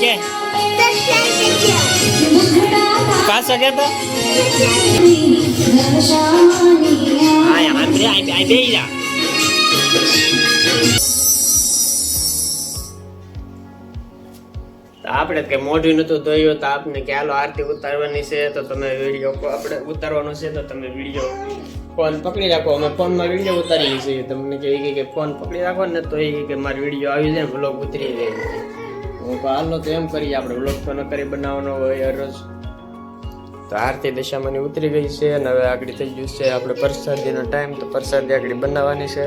કે પાછો કે તો આય આંધે આય બેહી જા. આપણે કઈ મોઢું નતું ધોયું તો આપને કે હાલો આરતી ઉતારવાની છે તો તમે વિડીયો આપણે ઉતારવાનો છે તો તમે વિડીયો ફોન પકડી રાખો. અમે ફોનમાં વિડીયો ઉતારીએ છીએ. તમને કે ફોન પકડી રાખો ને તો એ કે મારો વિડીયો આવી જાય વ્લોગ ઉતરી જાય. હું હાલો તો એમ કરીએ આપણે વ્લોગ તો ન કરી બનાવવાનો હોય રોજ. તો આરતી દશામાંની ઉતરી ગઈ છે અને હવે આગળ થઈ ગયું છે આપણે પ્રસાદીનો ટાઈમ. તો પ્રસાદી આગળ બનાવવાની છે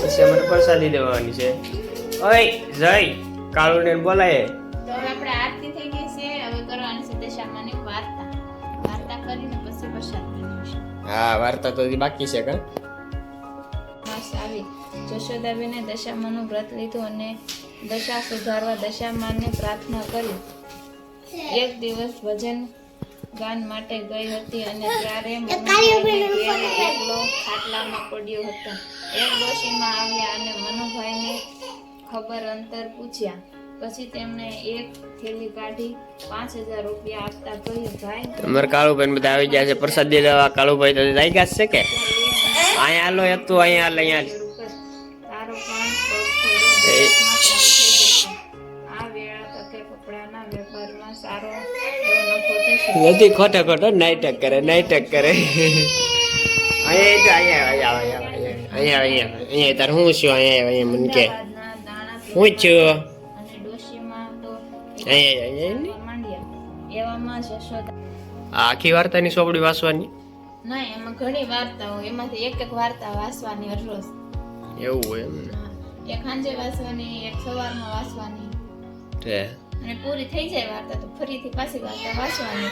પછી અમારે પ્રસાદી દેવાની છે. ઓય જય કાળુને બોલાય તો હવે આપણે આરતી થઈ ગઈ છે. હવે કરવાની છે દશામાની વાર્તા. વાર્તા કરીને પછી પ્રસાદ કરીશું. હા વાર્તા તો બાકી છે કા. માસ આવી જશોદાબેને દશામાનું વ્રત લીધું અને દશા સુધારવા દશામાને પ્રાર્થના કરી. એક દિવસ ભજન ગાન માટે ગઈ હતી અને ત્યારે મનુભાઈને ઘેર એકલો ખાટલામાં પડ્યો હતો. એક ડોશીમાં આવ્યા અને મનુભાઈને ખબર અંતર પૂછ્યા. પછી તેમણે એક થેલી કાઢી 5000 રૂપિયા આપતા કહ્યું, ભાઈ તમારે કાળુભાઈ બધા આવી ગયા છે પ્રસાદ દેવા. કાળુભાઈ તો જાય ગયા છે કે અહીંયા હાલો હતું અહીંયા હાલ અહીંયા તારો પણ પગ ખોલ્યો આ વેળા તકે કપડાના વેપારમાં સારો એવો નફો થશે. નથી ખોટો ખોટો નાઈટક કરે અહીંયા તાર હું છું અહીંયા મને કે હું છું અને ડોશીમાં તો અહીંયા માંડ્યા. એવામાં જશોદા આખી વાર્તાની ચોપડી વાંચવાની ના એમાં ઘણી વાર્તાઓ એમાંથી એક એક વાર્તા વાંચવાની રોજ. એવું હોય એમ એક સાંજે વાંચવાની, એક સવારમાં વાંચવાની ને. અને પૂરી થઈ જાય વાર્તા તો ફરીથી પાછી વાર્તા વાંચવાની.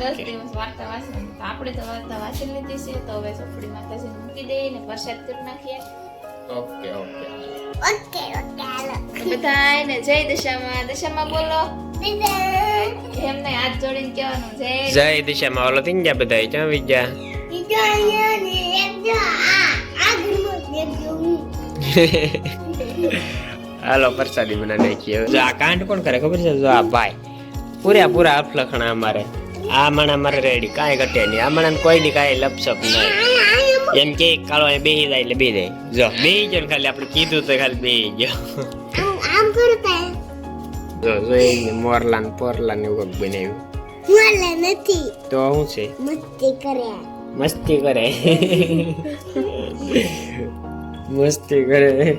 10 દિવસ વાર્તા વાંચવાની. તો આપણે તો વાર્તા વાંચી લીધી છે તો હવે ચોપડી માતાજી મૂકી દઈએ ને પ્રસાદ કરી નાખીએ. ઓકે ઓકે બધાને જય દશામાં બોલો. એમને હાથ જોડીને કહેવાનું જય દિશામાં ઓલો થઈ ગયા બધા ક્યાં આવી ગયા. હાલો પ્રસાદી બના નાખીએ. જો આ કાંડ કોણ કરે ખબર છે? જો આ ભાઈ પૂરા અફલખણા અમારે. આ માણા મારે રેડી કાંઈ ઘટે નહીં. આ માણા કોઈ દી કાંઈ લપસપ નહીં. એમ કે કાળો બેહી જાય એટલે બેહી જાય. જો બેહી ગયો ખાલી આપણે કીધું તો ખાલી બેહી ગયો. જો જોઈ મોરલા ને પોરલા ને એવું બનાવ્યું. નથી તો શું છે? મસ્તી કરે મસ્તી કરે.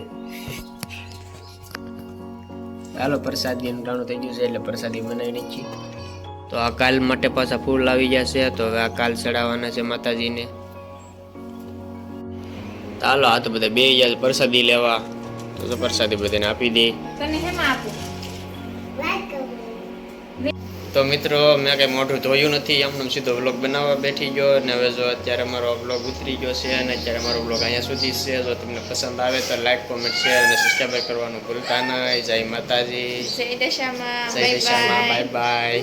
ચાલો પ્રસાદી ટાણું થઈ ગયું છે એટલે પ્રસાદી બનાવી નાખી. તો આ કાલ માટે પાછા ફૂલ આવી જશે તો હવે આ કાલ ચડાવવાના છે માતાજીને. ચાલો આ તો બધા બે જાય પ્રસાદી લેવા. તો પ્રસાદી બધાને આપી દે. તને હેમાં આપું. તો મિત્રો મેં કઈ મોઢું ધોયું નથી. એમનો સીધો વ્લોગ બનાવવા બેઠી ગયો અને હવે જો અત્યારે મારો વ્લોગ ઉતરી ગયો છે અને અત્યારે મારો વ્લોગ અહીંયા સુધી છે. જો તમને પસંદ આવે તો લાઈક કોમેન્ટ શેર અને સબસ્ક્રાઈબ કરવાનું ભૂલતા નહીં. જય માતાજી, જય દશામાં, બાય બાય.